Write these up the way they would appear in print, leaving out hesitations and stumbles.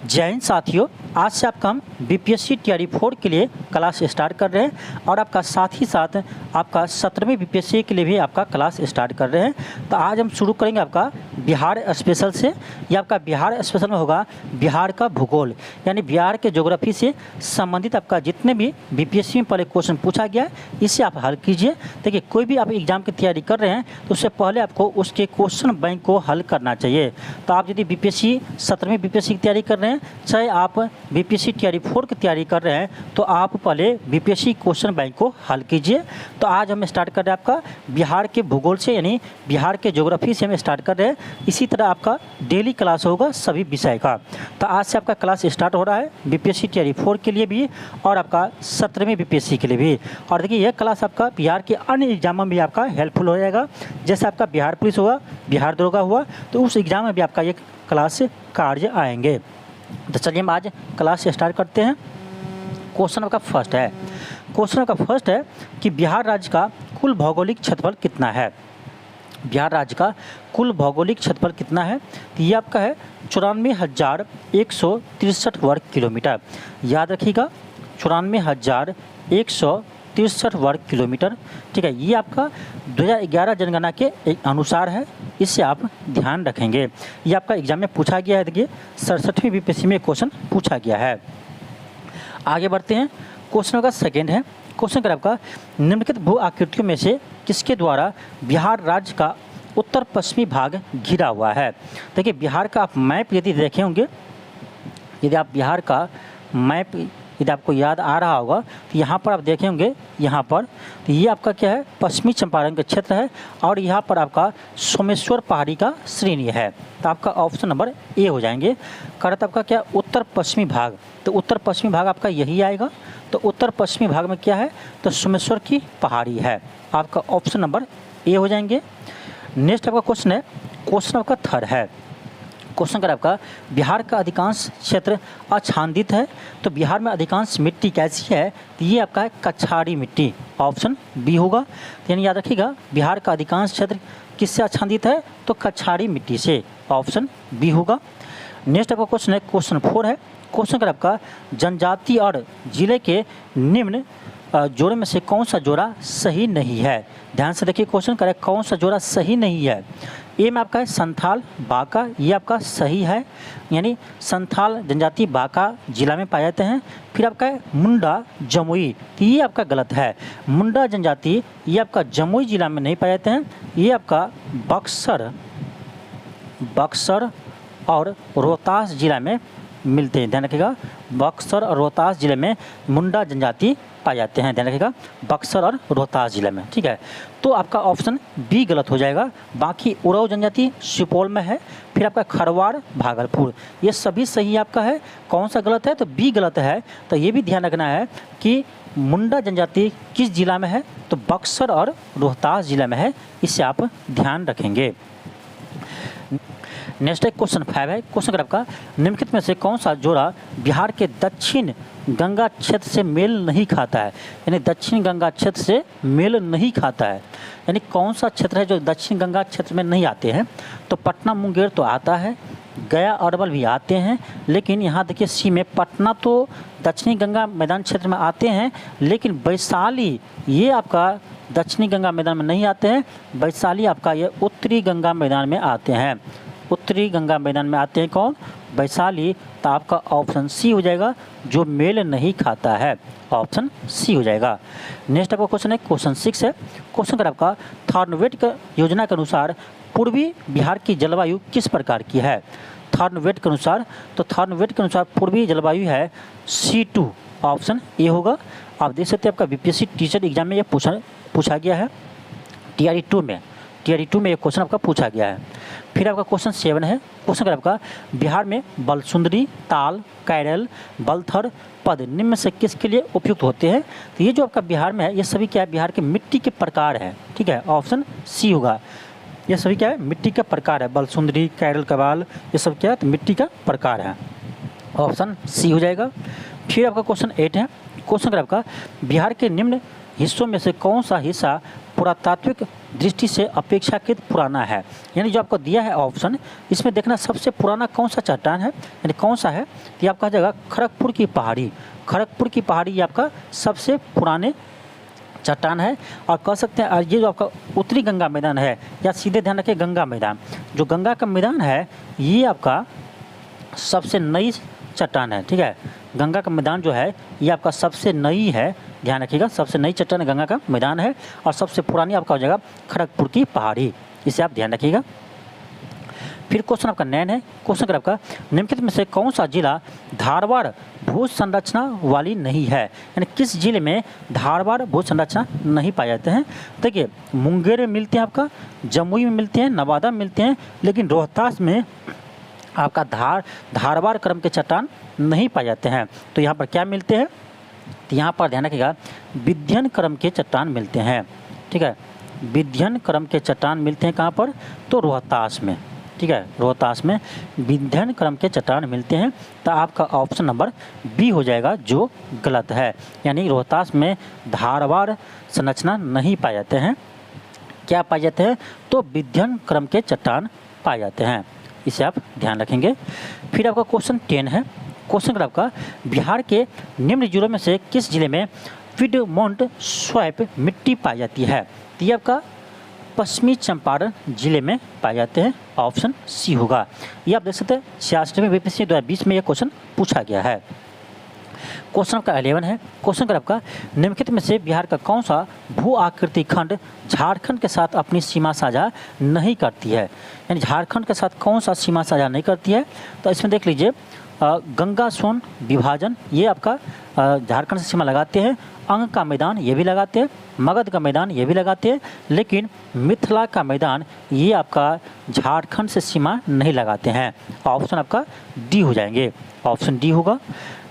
जय हिंद साथियों, आज से आपका हम बीपीएससी टीआरई 4 के लिए क्लास स्टार्ट कर रहे हैं और आपका साथ ही साथ आपका 17वीं बीपीएससी के लिए भी आपका क्लास स्टार्ट कर रहे हैं। तो आज हम शुरू करेंगे आपका बिहार स्पेशल से। ये आपका बिहार स्पेशल में होगा बिहार का भूगोल, यानी बिहार के ज्योग्राफी से संबंधित आपका जितने भी बीपीएससी में पहले क्वेश्चन पूछा गया है इसे आप हल कीजिए। देखिए, कोई भी आप एग्जाम की तैयारी कर रहे हैं तो उससे पहले आपको उसके क्वेश्चन बैंक को हल करना चाहिए। तो आप यदि बीपीएससी 17वीं बीपीएससी की तैयारी कर रहे हैं, चाहे आप बीपीएससी टीआरई 4 की तैयारी कर रहे हैं, तो आप पहले बीपीएससी क्वेश्चन बैंक को हल कीजिए। तो आज हम स्टार्ट कर रहे हैं आपका बिहार के भूगोल से, यानी बिहार के ज्योग्राफी से हम स्टार्ट कर रहे हैं। इसी तरह आपका डेली क्लास होगा सभी विषय का। तो आज से आपका क्लास स्टार्ट हो रहा है बीपीएससी टीआरई 4 के लिए भी और आपका 17वीं बीपीएससी के लिए भी। और देखिए, यह क्लास आपका बिहार के अन्य एग्जामों में भी आपका हेल्पफुल हो जाएगा। जैसे आपका बिहार पुलिस हुआ, बिहार दरोगा हुआ, तो उस एग्जाम में भी आपका ये क्लास कार्य आएंगे। तो चलिए हम आज क्लास स्टार्ट करते हैं। क्वेश्चन आपका फर्स्ट है कि बिहार राज्य का कुल भौगोलिक क्षेत्रफल कितना है। बिहार राज्य का कुल भौगोलिक क्षेत्रफल कितना है, तो ये आपका है 94,163 वर्ग किलोमीटर। याद रखिएगा, 94,163 वर्ग किलोमीटर। ठीक है, ये आपका 2011 जनगणना के अनुसार है, इससे आप ध्यान रखेंगे। ये आपका एग्जाम में पूछा गया है। देखिए, 67वीं बीपीएससी में क्वेश्चन पूछा गया है। आगे बढ़ते हैं। क्वेश्चन का सेकेंड है। क्वेश्चन का आपका निम्नलिखित भू आकृतियों में से किसके द्वारा बिहार राज्य का उत्तर पश्चिमी भाग घिरा हुआ है। देखिए, बिहार का आप मैप यदि देखे होंगे, यदि आप बिहार का मैप यदि आपको याद आ रहा होगा, तो यहाँ पर आप देखे होंगे, यहाँ पर तो ये आपका क्या है, पश्चिमी चंपारण का क्षेत्र है और यहाँ पर आपका सोमेश्वर पहाड़ी का श्रेणी है। तो आपका ऑप्शन नंबर ए हो जाएंगे। करत आपका क्या, उत्तर पश्चिमी भाग। तो उत्तर पश्चिमी भाग आपका यही आएगा। तो उत्तर पश्चिमी भाग में क्या है, तो सोमेश्वर की पहाड़ी है। आपका ऑप्शन नंबर ए हो जाएंगे। नेक्स्ट आपका क्वेश्चन है, क्वेश्चन आपका थर्ड है। क्वेश्चन कर आपका बिहार का अधिकांश क्षेत्र आच्छादित है, तो बिहार में अधिकांश मिट्टी कैसी है, तो ये आपका है कछाड़ी मिट्टी। ऑप्शन बी होगा। तो यानी याद रखिएगा, बिहार का अधिकांश क्षेत्र किससे आच्छादित है, तो कछाड़ी मिट्टी से। ऑप्शन बी होगा। नेक्स्ट आपका क्वेश्चन है, क्वेश्चन 4 है। क्वेश्चन कर आपका जनजाति और जिले के निम्न जोड़े में से कौन सा जोड़ा सही नहीं है। ध्यान से देखिए, क्वेश्चन करें कौन सा जोड़ा सही नहीं है। ए में आपका है संथाल बांका, ये आपका सही है, यानी संथाल जनजाति बांका जिला में पाए जाते हैं। फिर आपका है मुंडा जमुई, तो ये आपका गलत है। मुंडा जनजाति ये आपका जमुई जिला में नहीं पाए जाते हैं, ये आपका बक्सर और रोहतास जिला में मिलते हैं। ध्यान रखिएगा, बक्सर और रोहतास जिले में मुंडा जनजाति पाए जाते हैं। ध्यान रखिएगा, बक्सर और रोहतास जिले में। ठीक है, तो आपका ऑप्शन बी गलत हो जाएगा। बाकी उराव जनजाति सुपौल में है। फिर आपका खरवाड़ भागलपुर, ये सभी सही आपका है। कौन सा गलत है, तो बी गलत है। तो ये भी ध्यान रखना है कि मुंडा जनजाति किस जिला में है, तो बक्सर और रोहतास जिला में है, इससे आप ध्यान रखेंगे। नेक्स्ट है क्वेश्चन 5 है। क्वेश्चन कर आपका निम्नलिखित में से कौन सा जोड़ा बिहार के दक्षिण गंगा क्षेत्र से मेल नहीं खाता है, यानी दक्षिण गंगा क्षेत्र से मेल नहीं खाता है, यानी कौन सा क्षेत्र है जो दक्षिण गंगा क्षेत्र में नहीं आते हैं। तो पटना मुंगेर तो आता है, गया अरवल भी आते हैं, लेकिन यहाँ देखिए सी में पटना तो दक्षिणी गंगा मैदान क्षेत्र में आते हैं, लेकिन वैशाली ये आपका दक्षिणी गंगा मैदान में नहीं आते हैं। वैशाली आपका ये उत्तरी गंगा मैदान में आते हैं। उत्तरी गंगा मैदान में आते हैं कौन, वैशाली। तो आपका ऑप्शन सी हो जाएगा, जो मेल नहीं खाता है। ऑप्शन सी हो जाएगा। नेक्स्ट आपका क्वेश्चन है, क्वेश्चन 6 है। क्वेश्चन कर आपका थॉर्नवेट योजना के अनुसार पूर्वी बिहार की जलवायु किस प्रकार की है। थॉर्नवेट के अनुसार, तो थॉर्नवेट के अनुसार पूर्वी जलवायु है C2। ऑप्शन ए होगा। आप देख सकते हैं, आपका बीपीएससी टीचर एग्जाम में ये पूछा गया है। टीआरई 2 में ये क्वेश्चन आपका पूछा गया है। फिर आपका क्वेश्चन 7 है। क्वेश्चन अगर आपका बिहार में बलसुंदरी, ताल, कैरल, बलथर पद निम्न में से किसके लिए उपयुक्त होते हैं। तो ये जो आपका बिहार में है, ये सभी क्या है, बिहार के मिट्टी के प्रकार है। ठीक है, ऑप्शन सी होगा। ये सभी क्या है, मिट्टी का प्रकार है। बलसुंदरी, कैरल, कबाल, ये सब क्या है, तो मिट्टी का प्रकार है। ऑप्शन सी हो जाएगा। फिर आपका क्वेश्चन 8 है। क्वेश्चन अगर आपका बिहार के निम्न हिस्सों में से कौन सा हिस्सा पुरातात्विक दृष्टि से अपेक्षाकृत पुराना है। यानी जो आपको दिया है ऑप्शन, इसमें देखना सबसे पुराना कौन सा चट्टान है, यानी कौन सा है, तो ये आपका जगह खड़गपुर की पहाड़ी। खड़गपुर की पहाड़ी ये आपका सबसे पुराने चट्टान है। और कह सकते हैं ये जो आपका उत्तरी गंगा मैदान है, या सीधे ध्यान रखिए गंगा मैदान, जो गंगा का मैदान है ये आपका सबसे नई चट्टान है। ठीक है, गंगा का मैदान जो है ये आपका सबसे नई है, ध्यान रखिएगा, सबसे नई चट्टान गंगा का मैदान है। और सबसे पुरानी आपका हो जाएगा खड़गपुर की पहाड़ी, इसे आप ध्यान रखिएगा। फिर क्वेश्चन आपका 9 है। क्वेश्चन का आपका निम्नलिखित में से कौन सा जिला धारवाड़ भू संरचना वाली नहीं है, यानी किस जिले में धारवाड़ भू संरचना नहीं पाए जाते हैं। देखिए मुंगेर में मिलते हैं, आपका जमुई में मिलते हैं, नवादा में मिलते हैं, लेकिन रोहतास में आपका धारवाड़ क्रम के चट्टान नहीं पाए जाते हैं। तो यहाँ पर क्या मिलते हैं, तो यहाँ पर ध्यान रखिएगा विध्यन क्रम के चट्टान मिलते हैं। ठीक है, विध्यन क्रम के चट्टान मिलते हैं कहाँ पर, तो रोहतास में। ठीक है, रोहतास में विध्यन क्रम के चट्टान मिलते हैं। तो आपका ऑप्शन नंबर बी हो जाएगा जो गलत है, यानी रोहतास में धारवाड़ संरचना नहीं पाए जाते हैं। क्या पाए जाते हैं, तो विध्यन क्रम के चट्टान पाए जाते हैं, इसे आप ध्यान रखेंगे। फिर आपका क्वेश्चन 10 है। क्वेश्चन का आपका बिहार के निम्न जिलों में से किस जिले में पिडमोंट स्वैप मिट्टी पाई जाती है। तो ये आपका पश्चिमी चंपारण जिले में पाए जाते हैं, ऑप्शन सी होगा। ये आप देख सकते हैं 66वें बीपीएससी 2020 में यह क्वेश्चन पूछा गया है। क्वेश्चन का 11 है। क्वेश्चन का आपका निम्नलिखित में से बिहार का कौन सा भू आकृति खंड झारखंड के साथ अपनी सीमा साझा नहीं करती है, यानी झारखंड के साथ कौन सा सीमा साझा नहीं करती है। तो इसमें देख लीजिए गंगा सोन विभाजन ये आपका झारखंड से सीमा लगाते हैं, अंग का मैदान ये भी लगाते हैं, मगध का मैदान ये भी लगाते हैं, लेकिन मिथिला का मैदान ये आपका झारखंड से सीमा नहीं लगाते हैं। ऑप्शन आपका डी हो जाएंगे, ऑप्शन डी होगा।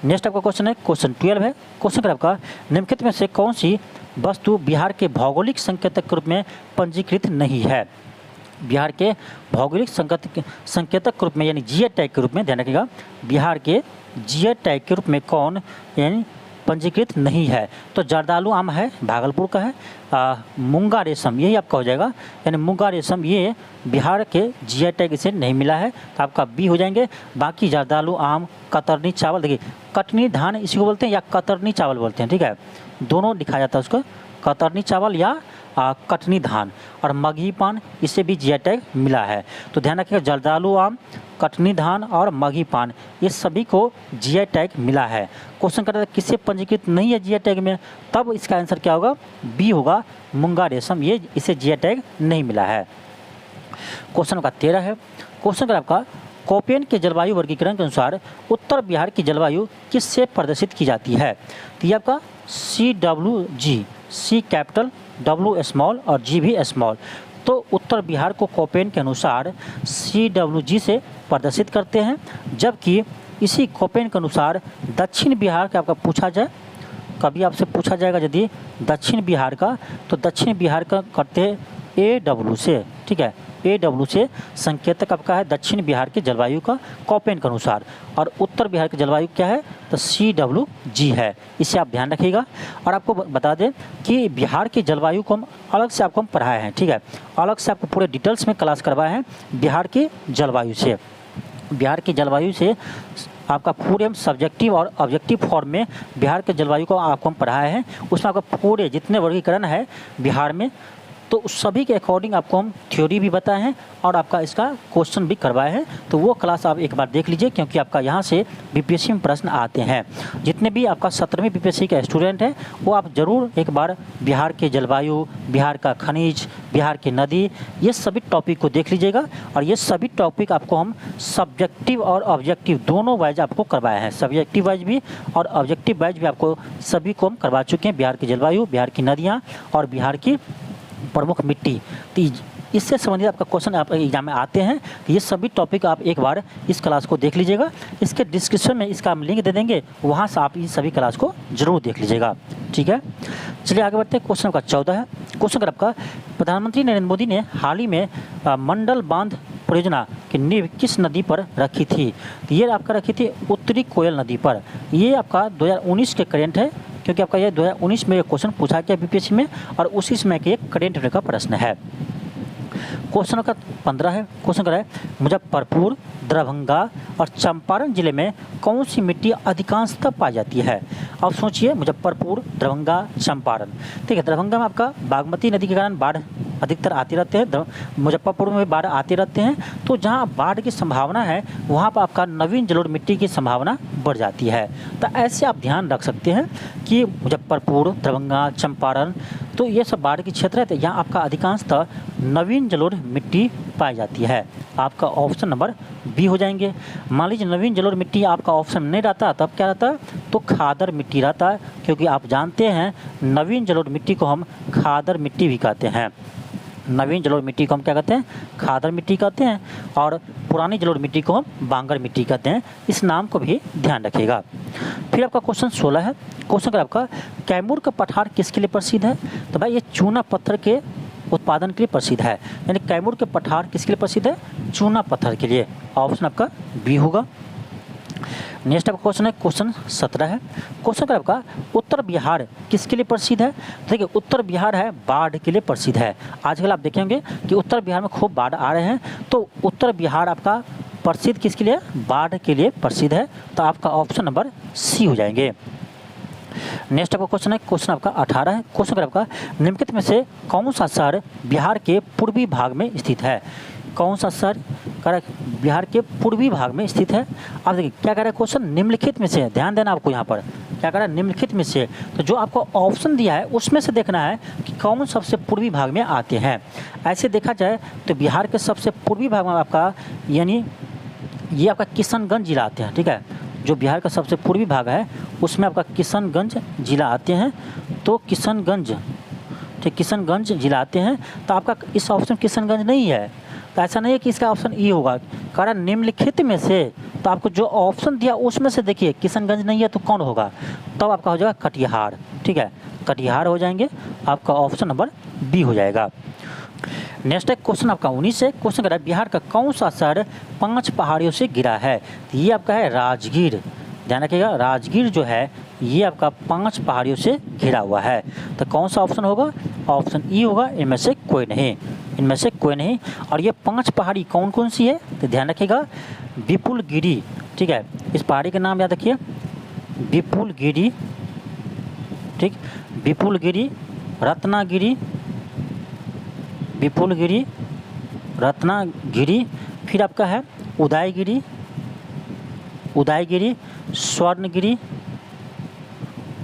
नेक्स्ट आपका क्वेश्चन है, क्वेश्चन 12 है। क्वेश्चन आपका निम्नलिखित में से कौन सी वस्तु बिहार के भौगोलिक संकेतक के रूप में पंजीकृत नहीं है। बिहार के भौगोलिक संकेतक के रूप में, यानी जीआई टैग के रूप में, ध्यान रखिएगा बिहार के जीआई टैग के रूप में कौन यानी पंजीकृत नहीं है। तो जर्दालू आम है, भागलपुर का है। मूंगा रेशम यही आपका हो जाएगा, यानी मूंगा रेशम ये बिहार के जीआई टैग इसे नहीं मिला है, तो आपका बी हो जाएंगे। बाकी जर्दालू आम, कतरनी चावल, देखिए कटनी धान इसी को बोलते हैं या कतरनी चावल बोलते हैं। ठीक है, दोनों लिखा जाता है उसको, कतरनी चावल या कटनी धान। और मगही पान इससे भी जीआई टैग मिला है। तो ध्यान रखिएगा जर्दालू आम, कटनी धान और मगही पान ये सभी को जीआई टैग मिला है। क्वेश्चन करता है किससे पंजीकृत नहीं है जीआई टैग में, तब इसका आंसर क्या होगा, बी होगा, मूंगा रेशम ये इसे जीआई टैग नहीं मिला है। क्वेश्चन का 13 है। क्वेश्चन का आपका कोपेन के जलवायु वर्गीकरण के अनुसार उत्तर बिहार की जलवायु किससे प्रदर्शित की जाती है। तो ये आपका CWG, C capital, W small और G भी स्मॉल। तो उत्तर बिहार को कोपेन के अनुसार CWG से प्रदर्शित करते हैं, जबकि इसी कोपेन के अनुसार दक्षिण बिहार का आपका पूछा जाए, कभी आपसे पूछा जाएगा यदि दक्षिण बिहार का, तो दक्षिण बिहार का करते हैं AW से। ठीक है, AW से संकेतक आपका है दक्षिण बिहार के जलवायु का कोपेन के अनुसार, और उत्तर बिहार की जलवायु क्या है, तो CWG है, इसे आप ध्यान रखिएगा। और आपको बता दें कि बिहार की जलवायु को हम अलग से आपको हम पढ़ाए हैं। ठीक है, अलग से आपको पूरे डिटेल्स में क्लास करवाए हैं बिहार की जलवायु से। बिहार की जलवायु से आपका पूरे हम सब्जेक्टिव और ऑब्जेक्टिव फॉर्म में बिहार के जलवायु को आपको हम पढ़ाए हैं। उसमें आपका पूरे जितने वर्गीकरण है बिहार में, तो उस सभी के अकॉर्डिंग आपको हम थ्योरी भी बताए हैं और आपका इसका क्वेश्चन भी करवाए हैं। तो वो क्लास आप एक बार देख लीजिए, क्योंकि आपका यहाँ से बीपीएससी में प्रश्न आते हैं। जितने भी आपका 17वीं बीपीएससी के स्टूडेंट हैं वो आप ज़रूर एक बार बिहार के जलवायु, बिहार का खनिज, बिहार की नदी, ये सभी टॉपिक को देख लीजिएगा। और ये सभी टॉपिक आपको हम सब्जेक्टिव और ऑब्जेक्टिव दोनों वाइज आपको करवाए हैं, सब्जेक्टिव वाइज भी और ऑब्जेक्टिव वाइज भी आपको सभी को हम करवा चुके हैं। बिहार की जलवायु, बिहार की नदियाँ और बिहार की प्रमुख मिट्टी, तो इससे संबंधित आपका क्वेश्चन आप एग्जाम में आते हैं। तो ये सभी टॉपिक आप एक बार इस क्लास को देख लीजिएगा। इसके डिस्क्रिप्शन में इसका हम लिंक दे देंगे, वहाँ से आप इन सभी क्लास को जरूर देख लीजिएगा। ठीक है, चलिए आगे बढ़ते हैं। क्वेश्चन का 14 है। क्वेश्चन आपका प्रधानमंत्री नरेंद्र मोदी ने हाल ही में मंडल बांध परियोजना की नींव किस नदी पर रखी थी। तो ये आपका रखी थी उत्तरी कोयल नदी पर। ये आपका 2019 के करेंट है, क्योंकि आपका ये 2019 में क्वेश्चन पूछा गया बीपीएससी में और उसी समय के एक करेंट अफेयर का प्रश्न है। क्वेश्चन का 15 है। क्वेश्चन कर है मुजफ्फरपुर, दरभंगा और चंपारण जिले में कौन सी मिट्टी अधिकांशतः पाई जाती है। अब सोचिए, मुजफ्फरपुर, दरभंगा, चंपारण। ठीक है, दरभंगा में आपका बागमती नदी के कारण बाढ़ अधिकतर आते रहते हैं, मुजफ्फरपुर में बाढ़ आते रहते हैं, तो जहाँ बाढ़ की संभावना है वहाँ पर आपका नवीन जलोढ़ मिट्टी की संभावना बढ़ जाती है। तो ऐसे आप ध्यान रख सकते हैं कि मुजफ्फरपुर, दरभंगा, चंपारण, तो ये सब बाढ़ के क्षेत्र है, तो यहाँ आपका अधिकांशतः नवीन जलोढ़ मिट्टी पाई जाती है। आपका ऑप्शन नंबर बी हो जाएंगे। मान लीजिए नवीन जलोढ़ मिट्टी आपका ऑप्शन नहीं रहता, तब क्या रहता है, तो खादर मिट्टी रहता है, क्योंकि आप जानते हैं नवीन जलोढ़ मिट्टी को हम खादर मिट्टी भी कहते हैं। नवीन जलोढ़ मिट्टी को हम क्या कहते हैं, खादर मिट्टी कहते हैं, और पुरानी जलोढ़ मिट्टी को हम बांगर मिट्टी कहते हैं। इस नाम को भी ध्यान रखिएगा। फिर आपका क्वेश्चन 16 है। क्वेश्चन आपका कैमूर का पठार किसके लिए प्रसिद्ध है। तो भाई ये चूना पत्थर के उत्पादन के लिए प्रसिद्ध है, यानी कैमूर के पठार किसके लिए प्रसिद्ध है, चूना पत्थर के लिए। ऑप्शन आपका बी होगा। नेक्स्ट आपका क्वेश्चन है, क्वेश्चन 17 है। क्वेश्चन आपका उत्तर बिहार किसके लिए प्रसिद्ध है। देखिए, उत्तर बिहार है बाढ़ के लिए प्रसिद्ध है। आजकल आप देखेंगे कि उत्तर बिहार में खूब बाढ़ आ रहे हैं, तो उत्तर बिहार आपका प्रसिद्ध किसके लिए, बाढ़ के लिए प्रसिद्ध है। तो आपका ऑप्शन नंबर सी हो जाएंगे। नेक्स्ट आपका क्वेश्चन है, क्वेश्चन आपका 18 है। क्वेश्चन आपका निम्नलिखित में से कौन सा शहर बिहार के पूर्वी भाग में स्थित है। कौन सा शहर बिहार के पूर्वी भाग में स्थित है। आप देखिए क्या कह रहा है क्वेश्चन, निम्नलिखित में से, ध्यान देना आपको यहाँ पर क्या कह रहा है, निम्नलिखित में से। तो जो आपको ऑप्शन दिया है उसमें से देखना है कि कौन सबसे पूर्वी भाग में आते हैं। ऐसे देखा जाए तो बिहार के सबसे पूर्वी भाग में आपका यानी ये आपका किशनगंज जिला आते हैं। ठीक है, जो बिहार का सबसे पूर्वी भाग है उसमें आपका किशनगंज जिला आते हैं। तो किशनगंज, ठीक, किशनगंज जिला आते हैं। तो आपका इस ऑप्शन किशनगंज नहीं है, तो ऐसा नहीं है कि इसका ऑप्शन ई होगा, कारण निम्नलिखित में से। तो आपको जो ऑप्शन दिया उसमें से देखिए किशनगंज नहीं है तो कौन होगा, तब आपका हो जाएगा कटिहार। ठीक है, कटिहार हो जाएंगे, आपका ऑप्शन नंबर बी हो जाएगा। नेक्स्ट है क्वेश्चन आपका 19 है। क्वेश्चन कर बिहार का कौन सा शहर 5 पहाड़ियों से घिरा है। तो ये आपका है राजगीर। ध्यान रखिएगा, राजगीर जो है ये आपका 5 पहाड़ियों से घिरा हुआ है। तो कौन सा ऑप्शन होगा, ऑप्शन ई होगा, इनमें से कोई नहीं, इनमें से कोई नहीं। और ये 5 पहाड़ी कौन कौन सी है, तो ध्यान रखिएगा, विपुलगिरी। ठीक है, इस पहाड़ी का नाम याद रखिए, विपुलगिरी। ठीक, विपुलगिरी, रत्नागिरी, विपुलगिरी, रत्नागिरी। फिर आपका है उदयगिरी, उदयगिरी, स्वर्णगिरी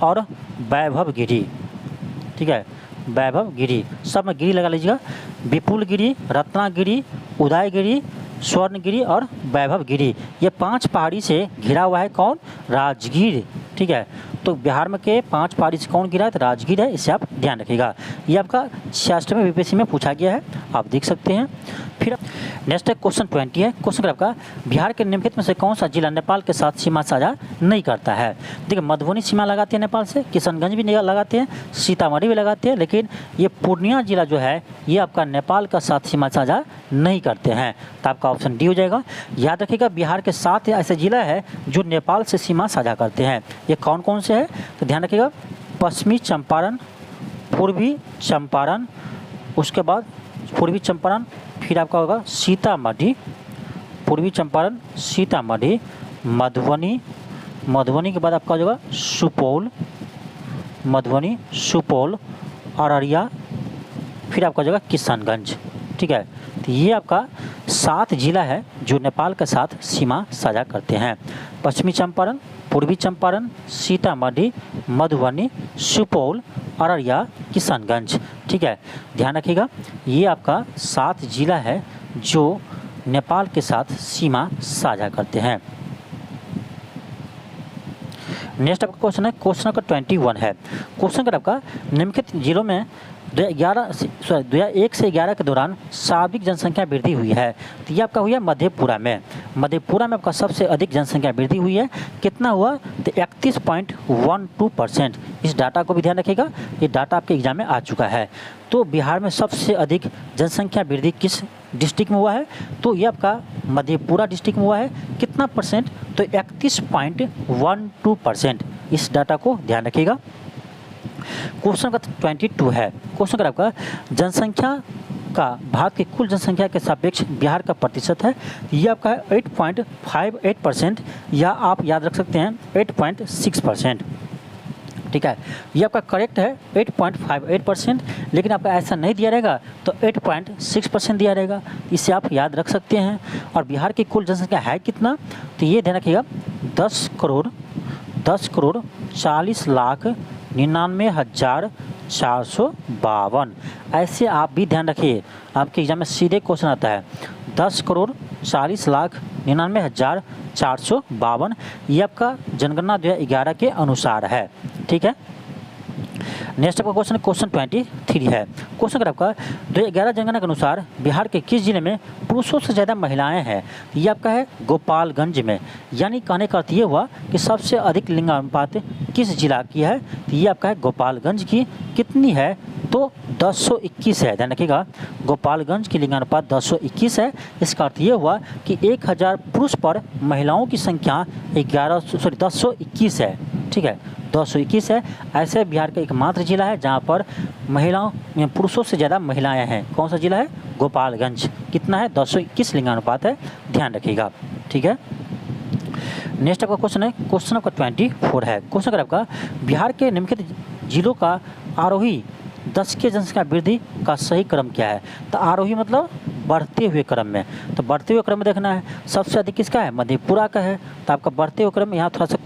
और वैभवगिरी। ठीक है, वैभवगिरी, सब में गिरी लगा लीजिएगा। विपुलगिरी, रत्नागिरी, उदयगिरी, स्वर्णगिरी और वैभवगिरी, ये 5 पहाड़ी से घिरा हुआ है कौन, राजगीर। ठीक है, तो बिहार में के 5 पहाड़ी से कौन घिरा है, तो राजगीर है, इसे आप ध्यान रखिएगा। ये आपका 66वें बीपीएससी में पूछा गया है, आप देख सकते हैं। फिर नेक्स्ट है क्वेश्चन 20 है। क्वेश्चन आपका बिहार के निम्नलिखित में से कौन सा जिला नेपाल के साथ सीमा साझा नहीं करता है। देखिए, मधुबनी सीमा लगाते हैं नेपाल से, किशनगंज भी लगाते हैं, सीतामढ़ी भी लगाते हैं, लेकिन ये पूर्णिया जिला जो है ये आपका नेपाल का साथ सीमा साझा नहीं करते हैं। तो आपका ऑप्शन डी हो जाएगा। याद रखिएगा, बिहार के 7 ऐसे जिला है जो नेपाल से सीमा साझा करते हैं। ये कौन कौन से हैं, तो ध्यान रखिएगा, पश्चिमी चंपारण, पूर्वी चंपारण, उसके बाद पूर्वी चंपारण, फिर आपका होगा सीतामढ़ी, पूर्वी चंपारण, सीतामढ़ी, मधुबनी, मधुबनी के बाद आपका हो जाएगा सुपौल, मधुबनी, सुपौल, अररिया, फिर आपका हो जाएगा किशनगंज। ठीक है, तो ये आपका 7 जिला है जो नेपाल के साथ सीमा साझा करते हैं। पश्चिमी चंपारण, पूर्वी चंपारण, सीतामढ़ी, मधुबनी, सुपौल, अररिया, किशनगंज। ठीक है, ध्यान रखिएगा, ये आपका 7 जिला है जो नेपाल के साथ सीमा साझा करते हैं। नेक्स्ट आपका क्वेश्चन है, क्वेश्चन नंबर 21 है। क्वेश्चन का आपका निम्नलिखित जिलों में 2001 से 11 के दौरान स्वाभाविक जनसंख्या वृद्धि हुई है। तो ये आपका हुआ है मधेपुरा में। मधेपुरा में आपका सबसे अधिक जनसंख्या वृद्धि हुई है। कितना हुआ, तो 31.12%। इस डाटा को भी ध्यान रखिएगा, ये डाटा आपके एग्जाम में आ चुका है। तो बिहार में सबसे अधिक जनसंख्या वृद्धि किस डिस्ट्रिक्ट में हुआ है, तो ये आपका मधेपुरा डिस्ट्रिक्ट में हुआ है। कितना परसेंट, तो 31.12%। इस डाटा को ध्यान रखिएगा। क्वेश्चन का 22 है। क्वेश्चन का आपका जनसंख्या का भारत की कुल जनसंख्या के सापेक्ष बिहार का प्रतिशत है, ये आपका है 8.58%, या आप याद रख सकते हैं 8.6%। ठीक है, ये आपका करेक्ट है 8.58%, लेकिन आपका ऐसा नहीं दिया रहेगा तो 8.6% दिया रहेगा, इसे आप याद रख सकते हैं। और बिहार की कुल जनसंख्या है कितना, तो ये ध्यान रखिएगा 10,40,99,452। ऐसे आप भी ध्यान रखिए, आपके एग्जाम में सीधे क्वेश्चन आता है 10,40,99,452। ये आपका जनगणना 2011 के अनुसार है। ठीक है, नेक्स्ट आपका क्वेश्चन 23 है। क्वेश्चन अगर आपका 2011 जनगणना के अनुसार बिहार के किस जिले में पुरुषों से ज़्यादा महिलाएं हैं, ये आपका है गोपालगंज में। यानी कहने का अर्थ ये हुआ कि सबसे अधिक लिंगानुपात किस जिला की है, तो ये आपका है गोपालगंज की। कितनी है, तो 1021 है। ध्यान रखिएगा, गोपालगंज की लिंगानुपात 1021 है। इसका अर्थ ये हुआ कि 1000 पुरुष पर महिलाओं की संख्या 1021 है। ठीक है, 221 है। ऐसे बिहार का एकमात्र जिला है जहां पर महिलाओं पुरुषों से ज़्यादा महिलाएं हैं। कौन सा जिला है, गोपालगंज। कितना है, 221 लिंगानुपात है, ध्यान रखिएगा। ठीक है, नेक्स्ट आपका क्वेश्चन है, क्वेश्चन आपका 24 है। क्वेश्चन अगर आपका बिहार के निम्नलिखित जिलों का आरोही 10 के जनसंख्या वृद्धि का सही क्रम क्या है। तो आरोही मतलब बढ़ते हुए क्रम में, तो बढ़ते हुए क्रम में देखना है। सबसे अधिक किसका है, मधेपुरा का है। तो आपका बढ़ते हुए क्रम, यहाँ थोड़ा सा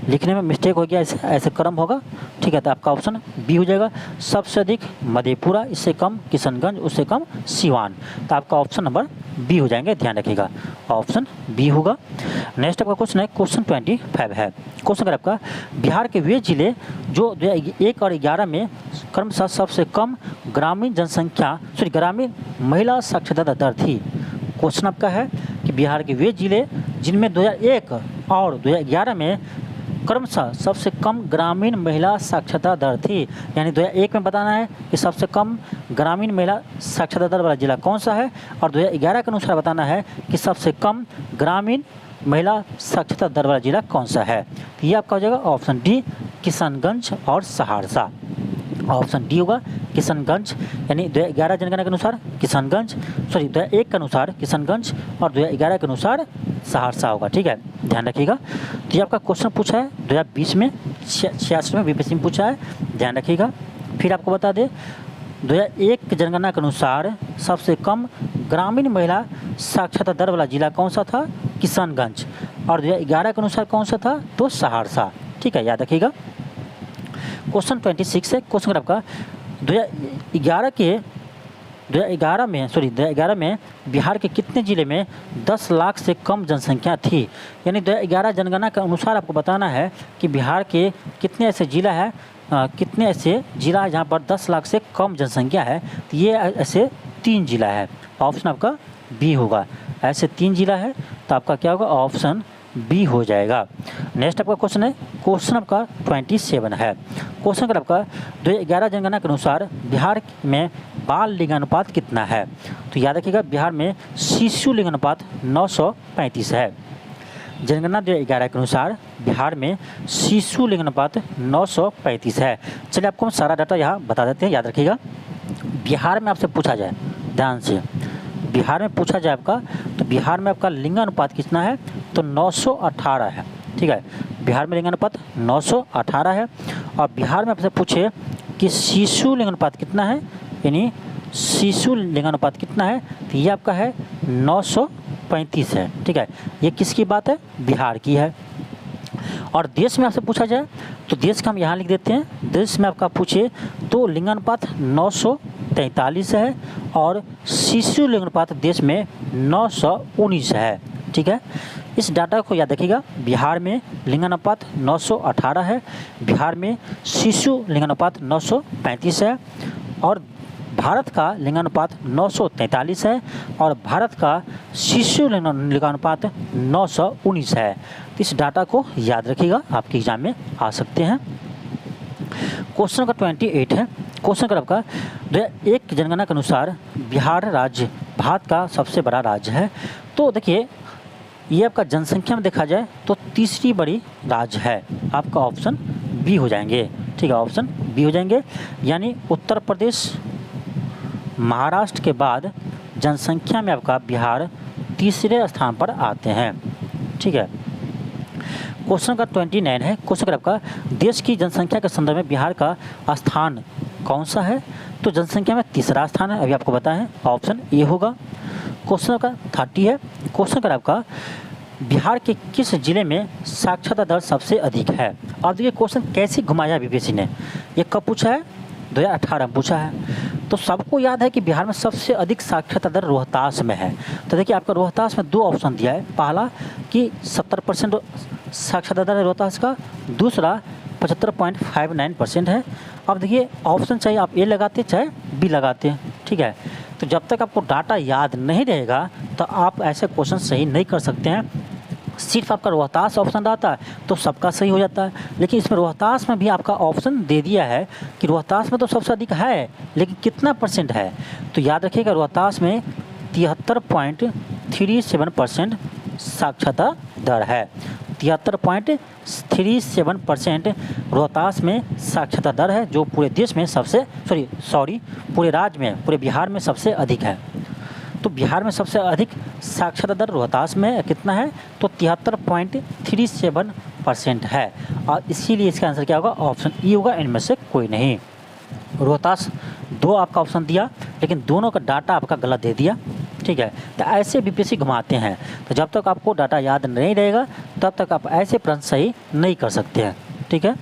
लिखने में मिस्टेक हो गया, ऐसे क्रम होगा। ठीक है, तो आपका ऑप्शन बी हो जाएगा। सबसे अधिक मधेपुरा, इससे कम किशनगंज, उससे कम सिवान। तो आपका ऑप्शन नंबर बी हो जाएंगे, ध्यान रखिएगा, ऑप्शन बी होगा। नेक्स्ट आपका क्वेश्चन है, क्वेश्चन 25 है। क्वेश्चन अगर आपका बिहार के वे जिले जो 1 और 11 में क्रमशः सबसे कम ग्रामीण ग्रामीण महिला साक्षरता दर थी। क्वेश्चन आपका है कि बिहार के वे जिले जिनमें 2001 और 2011 में क्रमशः सबसे कम ग्रामीण महिला साक्षरता दर थी। यानी 2001 में बताना है कि सबसे कम ग्रामीण महिला साक्षरता दर वाला जिला कौन सा है, और 2011 के अनुसार बताना है कि सबसे कम ग्रामीण महिला साक्षरता दर वाला जिला कौन सा है। तो ये आपका हो जाएगा ऑप्शन डी, किशनगंज और सहरसा। ऑप्शन डी होगा किशनगंज, यानी 2011 जनगणना के अनुसार किशनगंज, 2001 के अनुसार किशनगंज और 2011 के अनुसार सहरसा होगा। ठीक है, ध्यान रखिएगा। तो ये आपका क्वेश्चन पूछा है 2020 में, 66 में बीपीएससी में पूछा है, ध्यान रखिएगा। फिर आपको बता दें 2001 जनगणना के अनुसार सबसे कम ग्रामीण महिला साक्षरता दर वाला जिला कौन सा था, किशनगंज, और 2011 के अनुसार कौन सा था, तो सहरसा। ठीक है, याद रखिएगा। क्वेश्चन 26 है। क्वेश्चन आपका 2011 में बिहार के कितने ज़िले में 10 लाख से कम जनसंख्या थी। यानी 2011 जनगणना के अनुसार आपको बताना है कि बिहार के कितने ऐसे जिला है, कितने ऐसे जिला है जहाँ पर 10 लाख से कम जनसंख्या है। तो ये ऐसे 3 जिला है, ऑप्शन आपका बी होगा। ऐसे 3 जिला है, तो आपका क्या होगा, ऑप्शन बी हो जाएगा। नेक्स्ट आपका क्वेश्चन है, क्वेश्चन आपका 27 है। क्वेश्चन अगर आपका 2011 जनगणना के अनुसार बिहार में बाल लिंगानुपात कितना है। तो याद रखिएगा, बिहार में शिशु लिंगानुपात 935 है। जनगणना 2011 के अनुसार बिहार में शिशु लिंगानुपात 935 है। चलिए आपको हम सारा डाटा यहाँ बता देते हैं, याद रखिएगा। बिहार में आपसे पूछा जाए, ध्यान से, बिहार में पूछा जाए आपका, तो बिहार में आपका लिंगानुपात कितना है, तो 918 है। ठीक है, बिहार में लिंगानुपात 918 है। और बिहार में आपसे पूछे कि शिशु लिंगानुपात कितना है, यानी शिशु लिंगानुपात कितना है, तो ये आपका है 935 है। ठीक है, ये किसकी बात है, बिहार की है। और देश में आपसे पूछा जाए तो देश का हम यहाँ लिख देते हैं। देश में आपका पूछे तो लिंगानुपात 943 है और शिशु लिंगानुपात देश में 919 है। ठीक है, इस डाटा को याद रखिएगा। बिहार में लिंगानुपात 918 है, बिहार में शिशु लिंगानुपात 935 है, और भारत का लिंगानुपात 943 है, और भारत का शिशु लिंगानुपात 919 है। तो इस डाटा को याद रखिएगा, आपके एग्जाम में आ सकते हैं। क्वेश्चन नंबर 28 है। क्वेश्चन नंबर आपका 2001 जनगणना के अनुसार बिहार राज्य भारत का सबसे बड़ा राज्य है। तो देखिए, ये आपका जनसंख्या में देखा जाए तो तीसरी बड़ी राज्य है। आपका ऑप्शन बी हो जाएंगे। ठीक है, ऑप्शन बी हो जाएंगे, यानी उत्तर प्रदेश महाराष्ट्र के बाद जनसंख्या में आपका बिहार तीसरे स्थान पर आते हैं। ठीक है, क्वेश्चन का 29 है। क्वेश्चन आपका देश की जनसंख्या के संदर्भ में बिहार का स्थान कौन सा है? तो जनसंख्या में तीसरा स्थान है, अभी आपको पता है, ऑप्शन ए होगा। क्वेश्चन का 30 है। क्वेश्चन का आपका बिहार के किस जिले में साक्षरता दर सबसे अधिक है? अब देखिए क्वेश्चन कैसे घुमाया बीपीएससी ने, ये कब पूछा है? 2018 में पूछा है। तो सबको याद है कि बिहार में सबसे अधिक साक्षरता दर रोहतास में है। तो देखिए आपका रोहतास में 2 ऑप्शन दिया है, पहला कि 70% साक्षरता दर है रोहतास का, दूसरा 75.59% है। अब देखिए ऑप्शन चाहे आप ए लगाते चाहे बी लगाते हैं। ठीक है, तो जब तक आपको डाटा याद नहीं रहेगा तो आप ऐसे क्वेश्चन सही नहीं कर सकते हैं। सिर्फ आपका रोहतास ऑप्शन रहता है तो सबका सही हो जाता है, लेकिन इसमें रोहतास में भी आपका ऑप्शन दे दिया है कि रोहतास में तो सबसे अधिक है, लेकिन कितना परसेंट है? तो याद रखिएगा रोहतास में 73.37% साक्षरता दर है। 73.37% रोहतास में साक्षरता दर है, जो पूरे देश में सबसे पूरे राज्य में, पूरे बिहार में सबसे अधिक है। तो बिहार में सबसे अधिक साक्षरता दर रोहतास में कितना है? तो 73.37% है, और इसीलिए इसका आंसर क्या होगा? ऑप्शन ई होगा, इनमें से कोई नहीं। रोहतास 2 आपका ऑप्शन दिया, लेकिन दोनों का डाटा आपका गलत दे दिया। ठीक है, तो ऐसे बीपीएससी घुमाते हैं। तो जब तक आपको डाटा याद नहीं रहेगा तब तक आप ऐसे प्रश्न सही नहीं कर सकते हैं। ठीक है,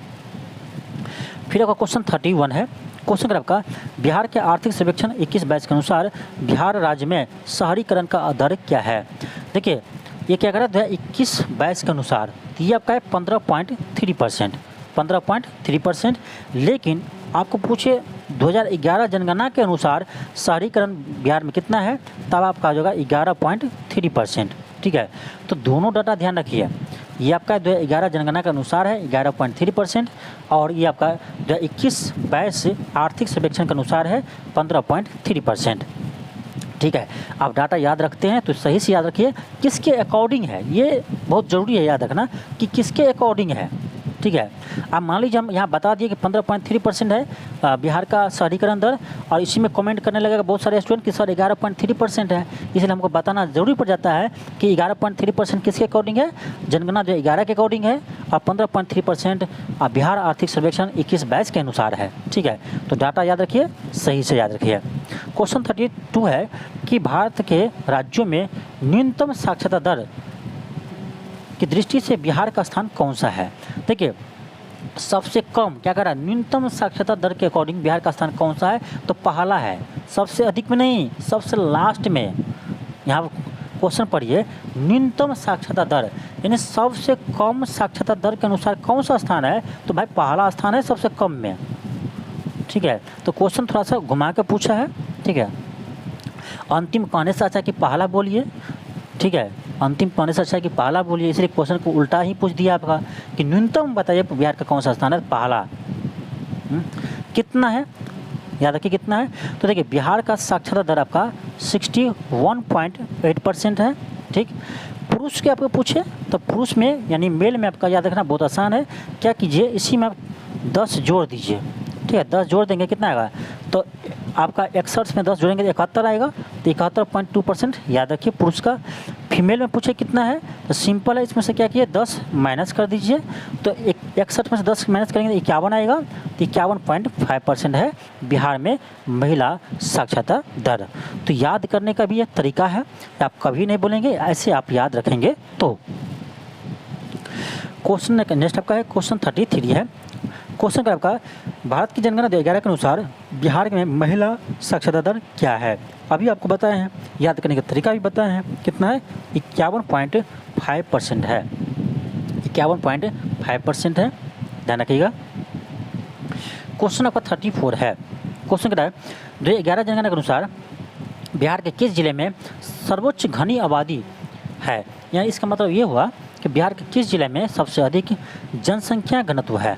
फिर आपका क्वेश्चन 31 है। क्वेश्चन आपका बिहार के आर्थिक सर्वेक्षण 21 बैच के अनुसार बिहार राज्य में शहरीकरण का दर क्या है? देखिए ये क्या कर रहा है 2021 बैच के अनुसार, ये आपका है 15.3%, लेकिन आपको पूछे 2011 जनगणना के अनुसार शहरीकरण बिहार में कितना है, तब आपका जो होगा 11.3%। ठीक है, तो दोनों डाटा ध्यान रखिए, ये आपका 2011 जनगणना के अनुसार है 11.3%, और ये आपका 2021 22 आर्थिक सर्वेक्षण के अनुसार है 15.3%। ठीक है, आप डाटा याद रखते हैं तो सही से याद रखिए किसके अकॉर्डिंग है, ये बहुत ज़रूरी है याद रखना कि किसके अकॉर्डिंग है। ठीक है, आप मान लीजिए हम यहाँ बता दिए कि 15.3% है बिहार का शहरीकरण दर, और इसी में कमेंट करने लगेगा बहुत सारे स्टूडेंट कि सर 11.3% है, इसलिए हमको बताना जरूरी पड़ जाता है कि 11.3% किसके अकॉर्डिंग है? जनगणना 2011 के अकॉर्डिंग है, और 15.3% बिहार आर्थिक सर्वेक्षण 21 बैच के अनुसार है। ठीक है, तो डाटा याद रखिए, सही से याद रखिए। क्वेश्चन 32 है कि भारत के राज्यों में न्यूनतम साक्षरता दर की दृष्टि से बिहार का स्थान कौन सा है? देखिए सबसे कम क्या कर रहा है, न्यूनतम साक्षरता दर के अकॉर्डिंग बिहार का स्थान कौन सा है? तो पहला है, सबसे अधिक में नहीं, सबसे लास्ट में। यहाँ क्वेश्चन पढ़िए, न्यूनतम साक्षरता दर यानी सबसे कम साक्षरता दर के अनुसार कौन सा स्थान है? तो भाई पहला स्थान है सबसे कम में। ठीक है, तो क्वेश्चन थोड़ा सा घुमा के पूछा है। ठीक है, अंतिम कहने से अच्छा कि पहला बोलिए। ठीक है, अंतिम कहने से अच्छा कि पहला बोलिए, इसलिए क्वेश्चन को उल्टा ही पूछ दिया आपका कि न्यूनतम बताइए बिहार का कौन सा स्थान है? पहला। कितना है? याद रखिए कितना है। तो देखिए बिहार का साक्षरता दर आपका 61.8% है। ठीक, पुरुष के आपको पूछे तो पुरुष में यानी मेल में आपका याद रखना बहुत आसान है। क्या कीजिए, इसी में आप 10 जोड़ दीजिए। ठीक है, 10 जोड़ देंगे कितना आएगा? तो आपका 61 में 10 जोड़ेंगे तो 71 आएगा, तो 71.2% याद रखिए पुरुष का। फीमेल में पूछे कितना है, तो सिंपल है, इसमें से क्या किए 10 माइनस कर दीजिए, तो 61 में से 10 माइनस करेंगे तो 51 आएगा, तो 51.5% है बिहार में महिला साक्षरता दर। तो याद करने का भी एक तरीका है, आप कभी नहीं बोलेंगे, ऐसे आप याद रखेंगे। तो क्वेश्चन नेक्स्ट आपका है क्वेश्चन 33 है। क्वेश्चन का आपका भारत की जनगणना 2011 के अनुसार बिहार में महिला साक्षरता दर क्या है? अभी आपको बताए हैं, याद करने का तरीका भी बताए हैं। कितना है? 51.5% है। 51.5% है, ध्यान रखिएगा। क्वेश्चन आपका 34 है। क्वेश्चन क्या है, 2011 जनगणना के अनुसार बिहार के किस जिले में सर्वोच्च घनी आबादी है? यानी इसका मतलब ये हुआ कि बिहार के किस जिले में सबसे अधिक जनसंख्या घनत्व है?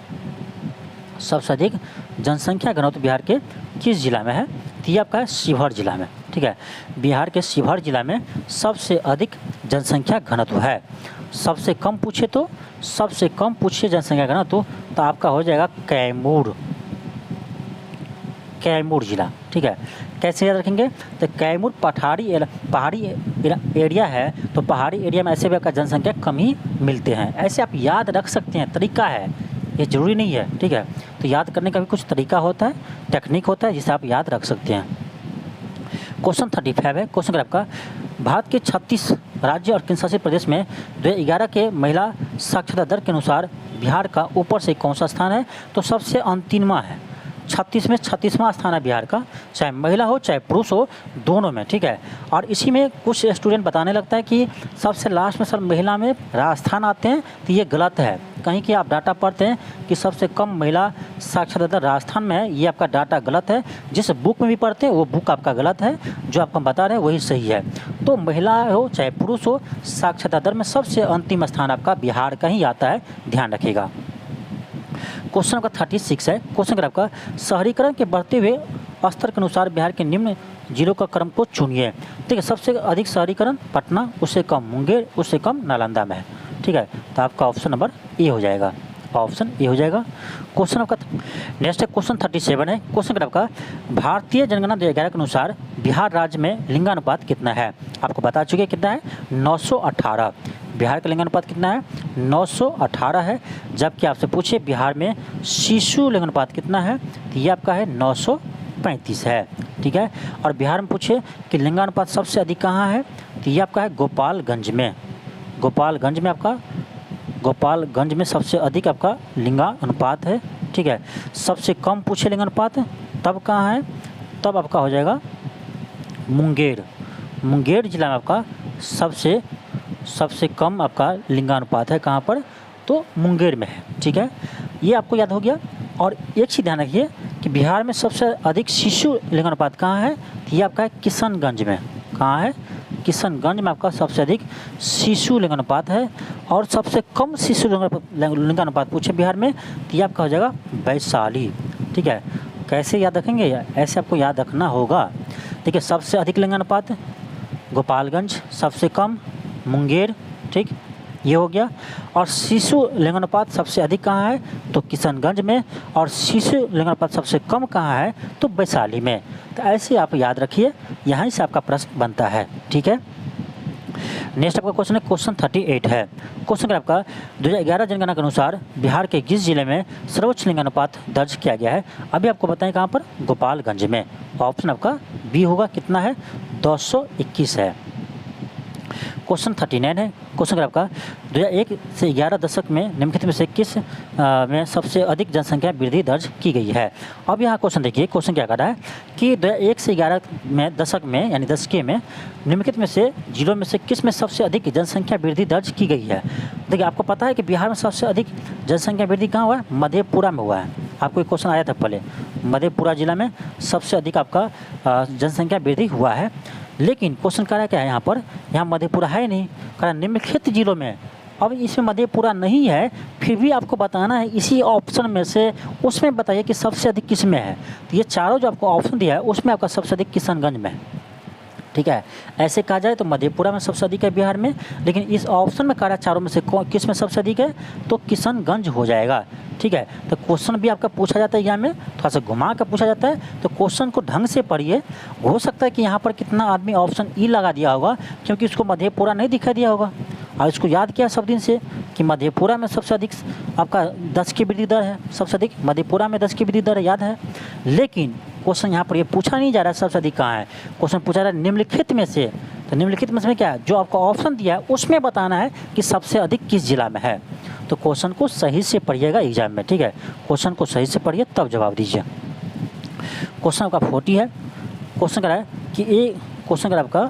सबसे अधिक जनसंख्या घनत्व बिहार के किस जिला में है? तो ये आपका है शिवहर जिला में। ठीक है, बिहार के शिवहर जिला में सबसे अधिक जनसंख्या घनत्व है। सबसे कम पूछे तो सबसे कम पूछे जनसंख्या का ना तो आपका हो जाएगा कैमूर, कैमूर जिला। ठीक है, कैसे याद रखेंगे? तो कैमूर पहाड़ी एरिया है, तो पहाड़ी एरिया में ऐसे भी आपका जनसंख्या कम ही मिलते हैं। ऐसे आप याद रख सकते हैं, तरीका है, ये ज़रूरी नहीं है। ठीक है, तो याद करने का भी कुछ तरीका होता है, टेक्निक होता है जिसे आप याद रख सकते हैं। क्वेश्चन 35 है। क्वेश्चन का आपका भारत के 36 राज्य और केंद्रशासित प्रदेश में 2011 के महिला साक्षरता दर के अनुसार बिहार का ऊपर से कौन सा स्थान है? तो सबसे अंतिमवां है, 36 में 36वां स्थान है बिहार का, चाहे महिला हो चाहे पुरुष हो, दोनों में। ठीक है, और इसी में कुछ स्टूडेंट बताने लगता है कि सबसे लास्ट में सर महिला में राजस्थान आते हैं, तो ये गलत है। कहीं कि आप डाटा पढ़ते हैं कि सबसे कम महिला साक्षरता दर राजस्थान में है, ये आपका डाटा गलत है। जिस बुक में भी पढ़ते हैं वो बुक आपका गलत है, जो आपको बता रहे हैं वही सही है। तो महिला हो चाहे पुरुष हो, साक्षरता दर में सबसे अंतिम स्थान आपका बिहार का ही आता है, ध्यान रखिएगा। क्वेश्चन का 36 है। क्वेश्चन का आपका शहरीकरण के बढ़ते हुए स्तर के अनुसार बिहार के निम्न जिलों का क्रम को चुनिए। ठीक है, सबसे अधिक शहरीकरण पटना, उससे कम मुंगेर, उससे कम नालंदा में है। ठीक है, तो आपका ऑप्शन नंबर ए हो जाएगा, ऑप्शन ए हो जाएगा। क्वेश्चन आपका नेक्स्ट है, क्वेश्चन 37 है। क्वेश्चन का आपका भारतीय जनगणना 2011 के अनुसार बिहार राज्य में लिंगानुपात कितना है? आपको बता चुके कितना है, 918। बिहार का लिंगानुपात कितना है? 918 है। जबकि आपसे पूछे बिहार में शिशु लिंगानुपात कितना है, तो ये आपका है 935 है। ठीक है, और बिहार में पूछे कि लिंगानुपात सबसे अधिक कहाँ है, तो ये आपका है गोपालगंज में। गोपालगंज में आपका, गोपालगंज में सबसे अधिक आपका लिंगानुपात है। ठीक है, सबसे कम पूछे लिंगानुपात तब कहाँ है, तब आपका हो जाएगा मुंगेर। मुंगेर जिला में आपका सबसे कम आपका लिंगानुपात है, कहाँ पर? तो मुंगेर में है। ठीक है, ये आपको याद हो गया। और एक चीज़ ध्यान रखिए कि बिहार में सबसे अधिक शिशु लिंगानुपात कहाँ है, तो ये आपका है किशनगंज में। कहाँ है? किशनगंज में आपका सबसे अधिक शिशु लिंगानुपात है। और सबसे कम शिशु लिंगानुपात पूछे बिहार में, तो ये आपका हो जाएगा वैशाली। ठीक है, कैसे याद रखेंगे? ऐसे आपको याद रखना होगा। देखिए, सबसे अधिक लिंगानुपात गोपालगंज, सबसे कम मुंगेर। ठीक, ये हो गया। और शिशु लिंगानुपात सबसे अधिक कहाँ है, तो किशनगंज में। और शिशु लिंगानुपात सबसे कम कहाँ है, तो वैशाली में। तो ऐसे आप याद रखिए, यहाँ से आपका प्रश्न बनता है। ठीक है, नेक्स्ट आपका क्वेश्चन है, क्वेश्चन 38 है। क्वेश्चन आपका 2011 जनगणना के अनुसार बिहार के किस जिले में सर्वोच्च लिंगानुपात दर्ज किया गया है? अभी आपको बताएं कहाँ पर, गोपालगंज में। ऑप्शन आपका बी होगा, कितना है, 221 है। क्वेश्चन 39 है। क्वेश्चन आपका 2001 से 11 दशक में निम्नलिखित में से किस में सबसे अधिक जनसंख्या वृद्धि दर्ज की गई है? अब यहाँ क्वेश्चन देखिए, क्वेश्चन क्या कर रहा है कि 2001 से 11 में दशक में यानी दशकीय में निम्नलिखित में से जिलों में से किस में सबसे अधिक जनसंख्या वृद्धि दर्ज की गई है? देखिए, आपको पता है कि बिहार में सबसे अधिक जनसंख्या वृद्धि कहाँ हुआ है? मधेपुरा में हुआ है। आपको एक क्वेश्चन आया था पहले, मधेपुरा जिला में सबसे अधिक आपका जनसंख्या वृद्धि हुआ है। लेकिन क्वेश्चन कह रहा है क्या है यहाँ पर, यहाँ मधेपुरा है नहीं, कह रहा निम्नलिखित जिलों में। अब इसमें मधेपुरा नहीं है, फिर भी आपको बताना है इसी ऑप्शन में से, उसमें बताइए कि सबसे अधिक किस में है। तो ये चारों जो आपको ऑप्शन दिया है उसमें आपका सबसे अधिक किशनगंज में। ठीक है, ऐसे कहा जाए तो मधेपुरा में सबसे अधिक है बिहार में, लेकिन इस ऑप्शन में कह रहा है चारों में से किस में सबसे अधिक है, तो किशनगंज हो जाएगा। ठीक है, तो क्वेश्चन भी आपका पूछा जाता है एग्जाम में, थोड़ा सा घुमा कर पूछा जाता है, तो क्वेश्चन को ढंग से पढ़िए। हो सकता है कि यहाँ पर कितना आदमी ऑप्शन ई लगा दिया होगा, क्योंकि उसको मधेपुरा नहीं दिखा दिया होगा और इसको याद किया सब दिन से कि मधेपुरा में सबसे अधिक आपका 10 की वृद्धि दर है, सबसे अधिक मधेपुरा में 10 की वृद्धि दर है, याद है। लेकिन क्वेश्चन यहाँ पर ये पूछा नहीं जा रहा है सबसे अधिक कहाँ है, क्वेश्चन पूछा जा रहा है निम्नलिखित में से। तो निम्नलिखित में से क्या है, जो आपको ऑप्शन दिया है उसमें बताना है कि सबसे अधिक किस जिला में है। तो क्वेश्चन को सही से पढ़िएगा एग्जाम में। ठीक है, क्वेश्चन को सही से पढ़िए तब जवाब दीजिए। क्वेश्चन आपका 40 है। क्वेश्चन कह रहा है कि ये क्वेश्चन कह आपका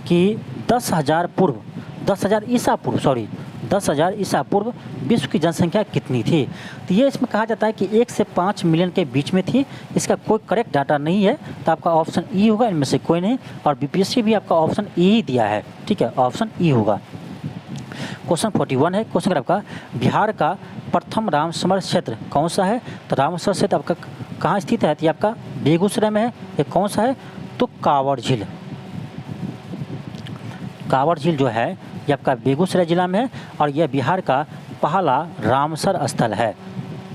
कि 10,000 ईसा पूर्व विश्व की जनसंख्या कितनी थी? तो ये इसमें कहा जाता है कि 1 से 5 मिलियन के बीच में थी। इसका कोई करेक्ट डाटा नहीं है, तो आपका ऑप्शन ई होगा, इनमें से कोई नहीं। और बीपीएससी भी आपका ऑप्शन ई ही दिया है। ठीक है, ऑप्शन ई होगा। क्वेश्चन 41 है। क्वेश्चन आपका बिहार का प्रथम रामसमर क्षेत्र कौन सा है? तो रामसर क्षेत्र आपका कहाँ स्थित है? तो ये आपका बेगूसराय में है। ये कौन सा है? तो कांवड़ झील। कांवड़ झील जो है ये आपका बेगूसराय जिला में है और यह बिहार का पहला रामसर स्थल है,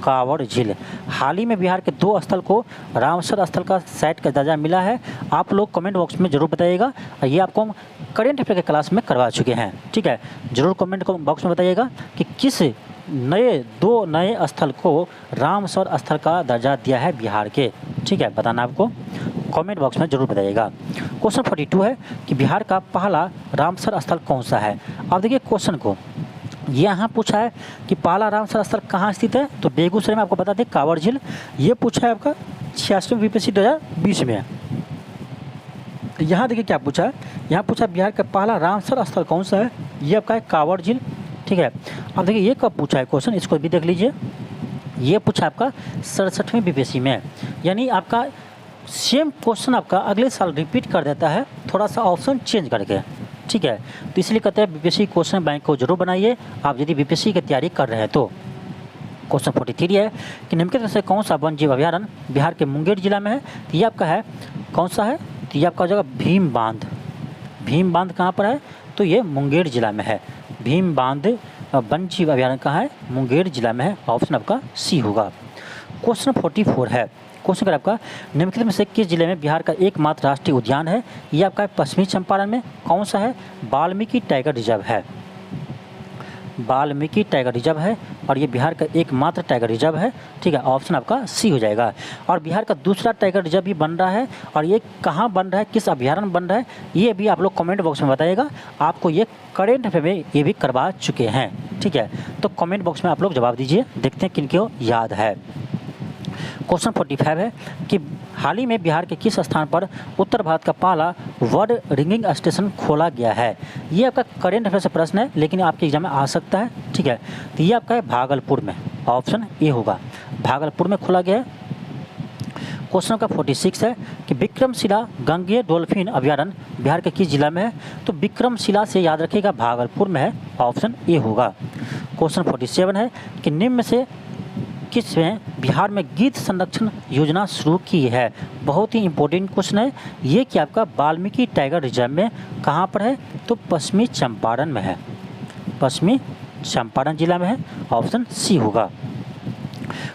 कांवड़ झील। हाल ही में बिहार के 2 स्थल को रामसर स्थल का साइट का दर्जा मिला है। आप लोग कमेंट बॉक्स में ज़रूर बताइएगा, ये आपको हम करेंट अफेयर के क्लास में करवा चुके हैं, ठीक है। ज़रूर कमेंट बॉक्स में बताइएगा कि किस 2 नए स्थल को रामसर स्थल का दर्जा दिया है बिहार के, ठीक है। बताना आपको कमेंट बॉक्स में ज़रूर बताइएगा। क्वेश्चन 42 है कि बिहार का पहला रामसर स्थल कौन सा है। अब देखिए क्वेश्चन को यहाँ पूछा है कि पहला रामसर स्थल कहाँ स्थित है, तो बेगूसराय में आपको बता दें कांवड़ झील। ये पूछा है आपका 86वें बीपीएससी 2020 में। यहाँ देखिए क्या पूछा है, यहाँ पूछा बिहार का पहला रामसर स्थल कौन सा है, ये आपका है कांवड़ झील, ठीक है। अब देखिए ये कब पूछा है क्वेश्चन, इसको भी देख लीजिए। ये पूछा आपका 67वें बीपीएससी में, यानी आपका सेम क्वेश्चन आपका अगले साल रिपीट कर देता है, थोड़ा सा ऑप्शन चेंज करके, ठीक है। तो इसलिए कहते हैं बीपीएससी क्वेश्चन बैंक को जरूर बनाइए आप यदि बीपीएससी की तैयारी कर रहे हैं तो। क्वेश्चन 43 है कि निम्नलिखित में से कौन सा वन्य जीव अभयारण्य बिहार के मुंगेर जिला में है, तो ये आपका है कौन सा है, तो ये आपका हो जाएगा भीम बांध। भीम बांध कहाँ पर है, तो ये मुंगेर जिला में है। भीम बांध वन्य जीव अभयारण्य कहाँ है, मुंगेर जिला में है। ऑप्शन आपका सी होगा। क्वेश्चन 44 है, क्वेश्चन अगर आपका निम्नलिखित में से किस जिले में बिहार का एकमात्र राष्ट्रीय उद्यान है, ये आपका पश्चिमी चंपारण में कौन सा है, वाल्मीकि टाइगर रिजर्व है। वाल्मीकि टाइगर रिजर्व है और ये बिहार का एकमात्र टाइगर रिजर्व है, ठीक है। ऑप्शन आपका सी हो जाएगा। और बिहार का दूसरा टाइगर रिजर्व भी बन रहा है और ये कहाँ बन रहा है, किस अभयारण्य बन रहा है, ये भी आप लोग कमेंट बॉक्स में बताइएगा। आपको ये करेंट अफेयर में ये भी करवा चुके हैं, ठीक है। तो कमेंट बॉक्स में आप लोग जवाब दीजिए, देखते हैं किनको याद है। क्वेश्चन 45 है कि हाल ही में बिहार के किस स्थान पर उत्तर भारत का पहला वर्ड रिंगिंग स्टेशन खोला गया है। ये आपका करेंट अफेयर से प्रश्न है, लेकिन आपके एग्जाम में आ सकता है, ठीक है। तो ये आपका है भागलपुर में, ऑप्शन ए होगा, भागलपुर में खोला गया है। क्वेश्चन का 46 है कि विक्रमशिला गंगेय डॉल्फिन अभयारण्य बिहार के किस जिला में है, तो विक्रमशिला से याद रखिएगा भागलपुर में है। ऑप्शन ए होगा। क्वेश्चन 47 है कि निम्न में से किसमें बिहार में गीत संरक्षण योजना शुरू की है। बहुत ही इंपॉर्टेंट क्वेश्चन है ये कि आपका वाल्मीकि टाइगर रिजर्व में कहाँ पर है, तो पश्चिमी चंपारण में है, पश्चिमी चंपारण जिला में है। ऑप्शन सी होगा।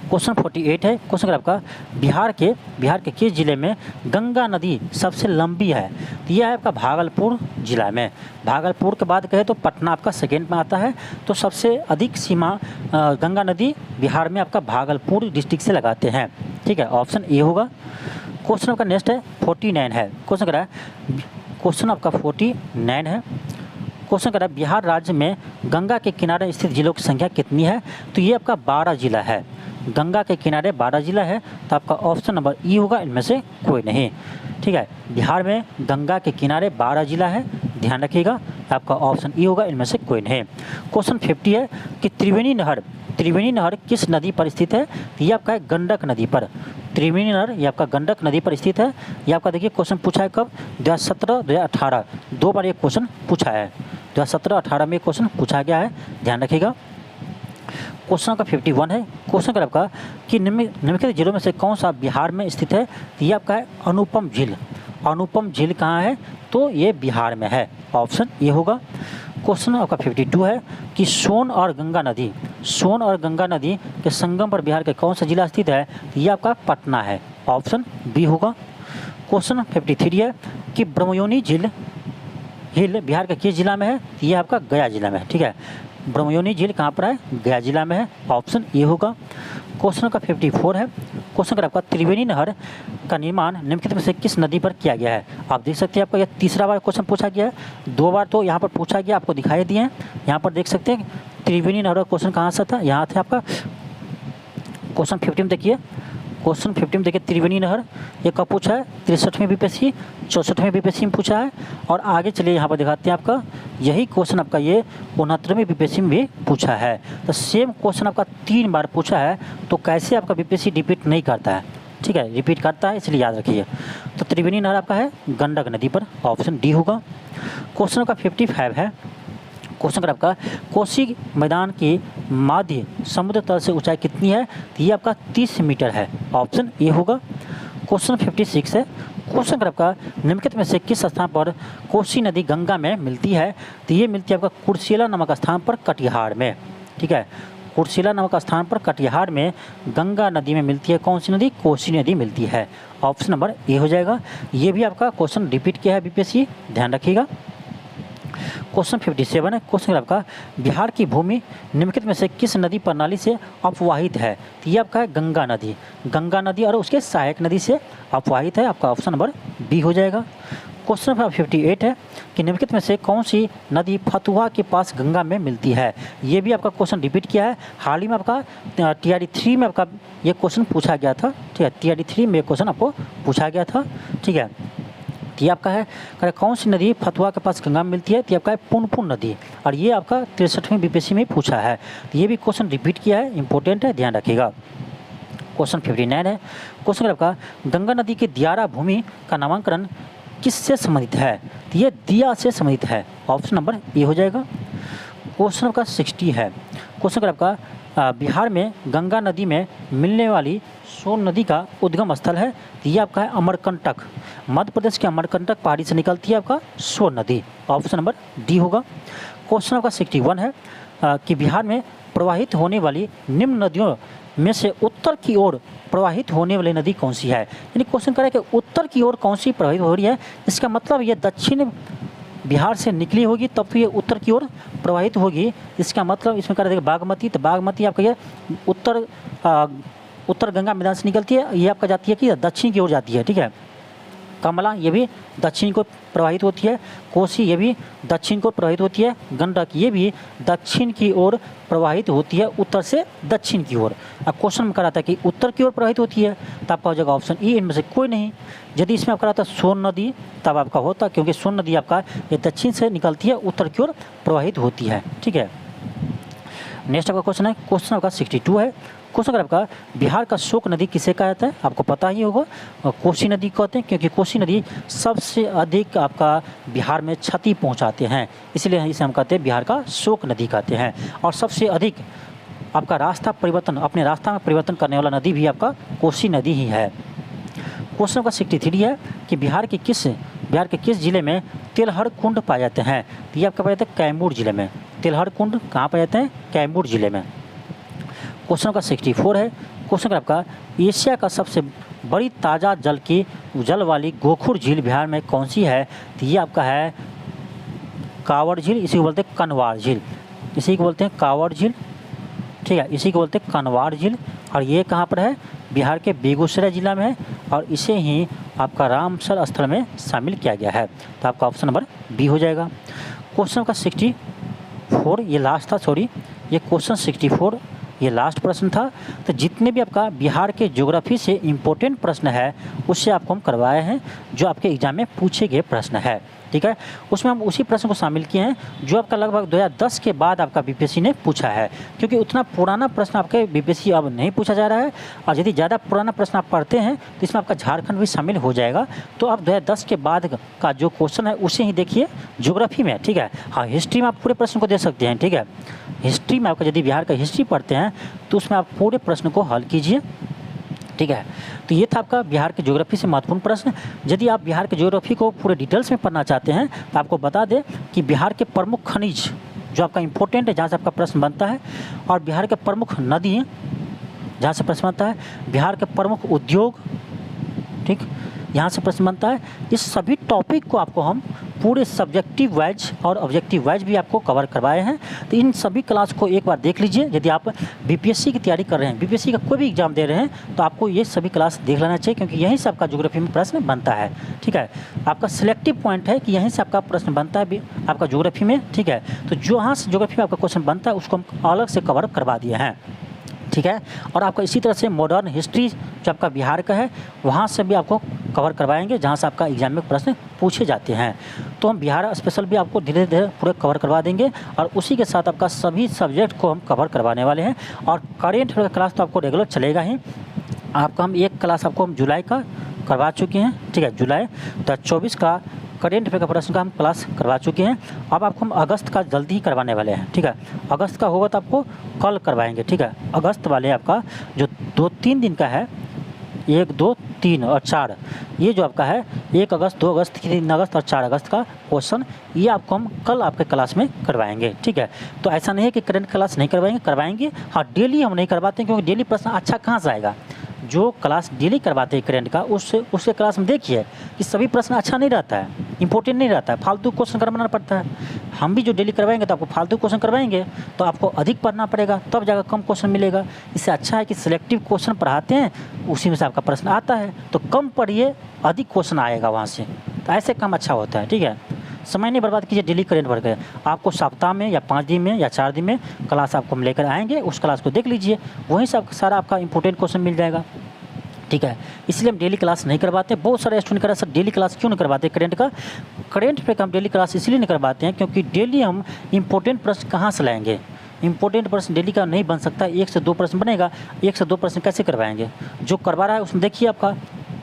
क्वेश्चन 48 है, क्वेश्चन अगर आपका बिहार के किस जिले में गंगा नदी सबसे लंबी है, तो यह है आपका भागलपुर जिला में। भागलपुर के बाद कहे तो पटना आपका सेकेंड में आता है, तो सबसे अधिक सीमा गंगा नदी बिहार में आपका भागलपुर डिस्ट्रिक्ट से लगाते हैं, ठीक है। ऑप्शन ए होगा। क्वेश्चन आपका नेक्स्ट है 49 है, क्वेश्चन करा क्वेश्चन आपका 49 है। क्वेश्चन करा बिहार राज्य में गंगा के किनारे स्थित जिलों की संख्या कितनी है, तो ये आपका 12 जिला है। गंगा के किनारे 12 जिला है, तो आपका ऑप्शन नंबर ई होगा, इनमें से कोई नहीं, ठीक है। बिहार में गंगा के किनारे 12 जिला है, ध्यान रखिएगा, आपका ऑप्शन ई होगा, इनमें से कोई नहीं। क्वेश्चन 50 है कि त्रिवेणी नहर किस नदी पर स्थित है, ये आपका है गंडक नदी पर। त्रिवेणी नहर ये आपका गंडक नदी पर स्थित है। ये आपका देखिए क्वेश्चन पूछा है कब, 2017 2018 2 बार ये क्वेश्चन पूछा है, 2017-18 में क्वेश्चन पूछा गया है, ध्यान रखिएगा। क्वेश्चन का 51 है, क्वेश्चन का आपका कि निम्नलिखित जिलों में से कौन सा बिहार में स्थित है, ये आपका है अनुपम झील। अनुपम झील कहाँ है, तो ये बिहार में है। ऑप्शन ये होगा। क्वेश्चन आपका 52 है कि सोन और गंगा नदी के संगम पर बिहार के कौन सा जिला स्थित है, ये आपका पटना है। ऑप्शन बी होगा। क्वेश्चन 53 है कि ब्रह्मयोनी झील बिहार के किस जिला में है, ये आपका गया जिला में है, ठीक है। ब्रह्मयोनी झील कहाँ पर है, गया जिला में है। ऑप्शन ए होगा। क्वेश्चन का 54 है, क्वेश्चन का आपका त्रिवेणी नहर का निर्माण निम्नलिखित में से किस नदी पर किया गया है। आप देख सकते हैं आपका यह तीसरा बार क्वेश्चन पूछा गया है, 2 बार तो यहाँ पर पूछा गया, आपको दिखाई दिए हैं। यहाँ पर देख सकते हैं त्रिवेणी नहर का क्वेश्चन कहाँ से था, यहाँ थे आपका क्वेश्चन 15 देखिए, क्वेश्चन 15 देखिए त्रिवेणी नहर ये कब पूछा है, 63वें बीपीएससी 64वें बीपीएससी में पूछा है। और आगे चलिए यहाँ पर दिखाते हैं आपका यही क्वेश्चन आपका ये 69वें बीपीएससी में भी पूछा है। तो सेम क्वेश्चन आपका 3 बार पूछा है, तो कैसे आपका बीपीएससी रिपीट नहीं करता है, ठीक है, रिपीट करता है, इसलिए याद रखिए। तो त्रिवेणी नहर आपका है गंडक नदी पर, ऑप्शन डी होगा। क्वेश्चन का 55 है, क्वेश्चन का आपका कोसी मैदान की माध्य समुद्र तल से ऊंचाई कितनी है, तो ये आपका 30 मीटर है। ऑप्शन ए होगा। क्वेश्चन 56 है, क्वेश्चन अगर आपका निम्नलिखित में से किस स्थान पर कोसी नदी गंगा में मिलती है? तो ये मिलती है आपका कुर्सेला नामक स्थान पर कटिहार में। ठीक है, कुर्सेला नामक स्थान पर कटिहार में गंगा नदी में मिलती है। कौन सी नदी? कोसी नदी मिलती है। ऑप्शन नंबर ए हो जाएगा। ये भी आपका क्वेश्चन रिपीट किया है बीपीएससी, ध्यान रखिएगा। क्वेश्चन 57 है। क्वेश्चन आपका बिहार की भूमि निम्नलिखित में से किस नदी प्रणाली से अपवाहित है? तो ये आपका है गंगा नदी। गंगा नदी और उसके सहायक नदी से अपवाहित है। आपका ऑप्शन नंबर बी हो जाएगा। क्वेश्चन नंबर 58 है कि निम्नलिखित में से कौन सी नदी फतुहा के पास गंगा में मिलती है? ये भी आपका क्वेश्चन रिपीट किया है। हाल ही में आपका TRD 3 में आपका ये क्वेश्चन पूछा गया था। ठीक है, TRD 3 में क्वेश्चन आपको पूछा गया था। ठीक है, ये आपका है कौन सी नदी फतुहा के पास गंगा में मिलती है? तो ये आपका है पुनपुन नदी, और ये आपका 63वीं बीपीएससी में पूछा है। तो ये भी क्वेश्चन रिपीट किया है, इंपॉर्टेंट है, ध्यान रखिएगा। क्वेश्चन 59 है। क्वेश्चन आपका गंगा नदी की दियारा भूमि का नामांकन किससे संबंधित है? तो ये दिया से संबंधित है। ऑप्शन नंबर ए हो जाएगा। क्वेश्चन आपका 60 है। क्वेश्चन आपका बिहार में गंगा नदी में मिलने वाली सोन नदी का उद्गम स्थल है। तो ये आपका है अमरकंटक। मध्य प्रदेश के अमरकंटक पहाड़ी से निकलती है आपका सोन नदी। ऑप्शन नंबर डी होगा। क्वेश्चन आपका 61 है कि बिहार में प्रवाहित होने वाली निम्न नदियों में से उत्तर की ओर प्रवाहित होने वाली नदी कौन सी है? यानी क्वेश्चन कर रहा है कि उत्तर की ओर कौन सी प्रवाहित हो रही है। इसका मतलब ये दक्षिण बिहार से निकली होगी तब तो ये उत्तर की ओर प्रवाहित होगी। इसका मतलब इसमें कर देगा बागमती। तो बागमती आपका ये उत्तर गंगा मैदान से निकलती है। ये आपका जाती है कि दक्षिण की ओर जाती है। ठीक है, कमला ये भी दक्षिण को प्रवाहित होती है। कोसी ये भी दक्षिण को प्रवाहित होती है। गंडक ये भी दक्षिण की ओर प्रवाहित होती है, उत्तर से दक्षिण की ओर। अब क्वेश्चन में करा था कि उत्तर की ओर प्रवाहित होती है, तो आपका हो जाएगा ऑप्शन ई, इनमें से कोई नहीं। यदि इसमें आपका रहता सोन नदी तब आपका होता, क्योंकि सोन नदी आपका ये दक्षिण से निकलती है, उत्तर की ओर प्रवाहित होती है। ठीक है, नेक्स्ट आपका क्वेश्चन है। क्वेश्चन आपका 62 है। क्वेश्चन आपका बिहार का शोक नदी किसे कहा जाता है? आपको पता ही होगा, कोसी नदी कहते हैं, क्योंकि कोसी नदी सबसे अधिक आपका बिहार में क्षति पहुंचाते हैं, इसलिए इसे हम कहते हैं बिहार का शोक नदी कहते हैं। और सबसे अधिक आपका रास्ता परिवर्तन, अपने रास्ता में परिवर्तन करने वाला नदी भी आपका कोसी नदी ही है। क्वेश्चन का 63 है कि बिहार के किस जिले में तिलहर कुंड पाए जाते हैं? तो ये आपका पाए जाते हैं कैमूर जिले में। तिलहर कुंड कहाँ पाए जाते हैं? कैमूर जिले में। क्वेश्चन का 64 है। क्वेश्चन का आपका एशिया का सबसे बड़ी ताज़ा जल वाली गोखुर झील बिहार में कौन सी है? तो ये आपका है कांवड़ झील, इसी को बोलते हैं कनवार झील, इसी को बोलते हैं कांवड़ झील। ठीक है, इसी को बोलते हैं कनवार झील। और ये कहाँ पर है? बिहार के बेगूसराय जिला में है, और इसे ही आपका रामसर स्थल में शामिल किया गया है। तो आपका ऑप्शन नंबर बी हो जाएगा। क्वेश्चन का 64 ये लास्ट था, सॉरी, ये क्वेश्चन 64 ये लास्ट प्रश्न था। तो जितने भी आपका बिहार के ज्योग्राफी से इम्पोर्टेंट प्रश्न है उससे आपको हम करवाए हैं, जो आपके एग्जाम में पूछे गए प्रश्न है। ठीक है, उसमें हम उसी प्रश्न को शामिल किए हैं जो आपका लगभग 2010 के बाद आपका बीपीएससी ने पूछा है, क्योंकि उतना पुराना प्रश्न आपके बीपीएससी अब नहीं पूछा जा रहा है। और यदि ज़्यादा पुराना प्रश्न आप पढ़ते हैं तो इसमें आपका झारखंड भी शामिल हो जाएगा। तो आप 2010 के बाद का जो क्वेश्चन है उसे ही देखिए ज्योग्राफी में। ठीक है, हाँ, हिस्ट्री में आप पूरे प्रश्न को दे सकते हैं। ठीक है, हिस्ट्री में आपका यदि बिहार का हिस्ट्री पढ़ते हैं तो उसमें आप पूरे प्रश्न को हल कीजिए। ठीक है, तो ये था आपका बिहार के ज्योग्राफी से महत्वपूर्ण प्रश्न। यदि आप बिहार के ज्योग्राफी को पूरे डिटेल्स में पढ़ना चाहते हैं तो आपको बता दें कि बिहार के प्रमुख खनिज जो आपका इंपॉर्टेंट है, जहाँ से आपका प्रश्न बनता है, और बिहार के प्रमुख नदी जहाँ से प्रश्न बनता है, बिहार के प्रमुख उद्योग, ठीक, यहाँ से प्रश्न बनता है। इस सभी टॉपिक को आपको हम पूरे सब्जेक्टिव वाइज और ऑब्जेक्टिव वाइज भी आपको कवर करवाए हैं। तो इन सभी क्लास को एक बार देख लीजिए। यदि आप बीपीएससी की तैयारी कर रहे हैं, बीपीएससी का कोई भी एग्जाम दे रहे हैं, तो आपको ये सभी क्लास देख लेना चाहिए, क्योंकि यहीं से आपका ज्योग्राफी में प्रश्न बनता है। ठीक है, आपका सिलेक्टिव पॉइंट है कि यहीं से आपका प्रश्न बनता है आपका ज्योग्राफी में। ठीक है, तो जो यहाँ से ज्योग्राफी में आपका क्वेश्चन बनता है उसको हम अलग से कवर करवा दिए हैं। ठीक है, और आपका इसी तरह से मॉडर्न हिस्ट्री जो आपका बिहार का है वहाँ से भी आपको कवर करवाएंगे, जहाँ से आपका एग्जाम में प्रश्न पूछे जाते हैं। तो हम बिहार स्पेशल भी आपको धीरे धीरे पूरे कवर करवा देंगे, और उसी के साथ आपका सभी सब्जेक्ट को हम कवर करवाने वाले हैं। और करेंट अफेयर का क्लास तो आपको रेगुलर चलेगा ही। आपका हम एक क्लास आपको हम जुलाई का करवा चुके हैं। ठीक है, जुलाई 2024 का करेंट अफेयर का प्रश्न का हम क्लास करवा चुके हैं। अब आपको हम अगस्त का जल्दी ही करवाने वाले हैं। ठीक है, अगस्त का होगा तो आपको कल करवाएंगे। ठीक है, अगस्त वाले आपका जो 2-3 दिन का है, 1, 2, 3 और 4, ये जो आपका है 1 अगस्त, 2 अगस्त, 3 अगस्त और 4 अगस्त का क्वेश्चन, ये आपको हम कल आपके क्लास में करवाएंगे, ठीक है। तो ऐसा नहीं है कि करंट क्लास नहीं करवाएंगे। हाँ, डेली हम नहीं करवाते हैं, क्योंकि डेली प्रश्न अच्छा कहाँ से आएगा। जो क्लास डेली करवाते हैं करंट का, उससे क्लास में देखिए कि सभी प्रश्न अच्छा नहीं रहता है, इंपॉर्टेंट नहीं रहता है, फालतू क्वेश्चन करवाना पड़ता है। हम भी जो डेली करवाएंगे तो आपको फालतू क्वेश्चन करवाएंगे, तो आपको अधिक पढ़ना पड़ेगा, तब जाकर कम क्वेश्चन मिलेगा। इससे अच्छा है कि सिलेक्टिव क्वेश्चन पढ़ाते हैं, उसी में से आपका प्रश्न आता है, तो कम पढ़िए, अधिक क्वेश्चन आएगा वहाँ से, तो ऐसे काम अच्छा होता है, ठीक है। समय नहीं बर्बाद कीजिए डेली करंट भर के। आपको सप्ताह में या 5 दिन में या 4 दिन में क्लास आपको हम लेकर आएंगे, उस क्लास को देख लीजिए, वहीं से सारा आपका इंपॉर्टेंट क्वेश्चन मिल जाएगा, ठीक है। इसलिए हम डेली क्लास नहीं करवाते। बहुत सारे स्टूडेंट कह रहे हैं सर डेली क्लास क्यों नहीं करवाते करंट का। करंट पे हम डेली क्लास इसलिए नहीं करवाते हैं क्योंकि डेली हम इंपॉर्टेंट प्रश्न कहाँ से लाएंगे। इंपॉर्टेंट प्रश्न डेली का नहीं बन सकता, 1 से 2 प्रश्न बनेगा, 1 से 2 प्रश्न कैसे करवाएंगे। जो करवा रहा है उसमें देखिए आपका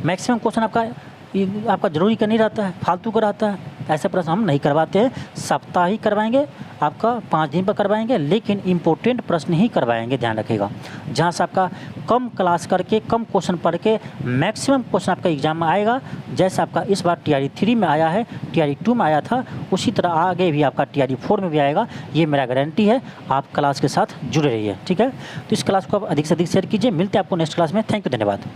मैक्सिमम क्वेश्चन आपका जरूरी का नहीं रहता है, फालतू का रहता है। ऐसे प्रश्न हम नहीं करवाते हैं। सप्ताह ही करवाएंगे, आपका 5 दिन पर करवाएंगे, लेकिन इंपॉर्टेंट प्रश्न ही करवाएंगे, ध्यान रखिएगा। जहाँ से आपका कम क्लास करके, कम क्वेश्चन पढ़ के मैक्सिमम क्वेश्चन आपका एग्जाम में आएगा। जैसे आपका इस बार TRE 3 में आया है, TRE 2 में आया था, उसी तरह आगे भी आपका TRE 4 में भी आएगा, ये मेरा गारंटी है। आप क्लास के साथ जुड़े रहिए, ठीक है। तो इस क्लास को आप अधिक से अधिक शेयर कीजिए। मिलते हैं आपको नेक्स्ट क्लास में। थैंक यू, धन्यवाद।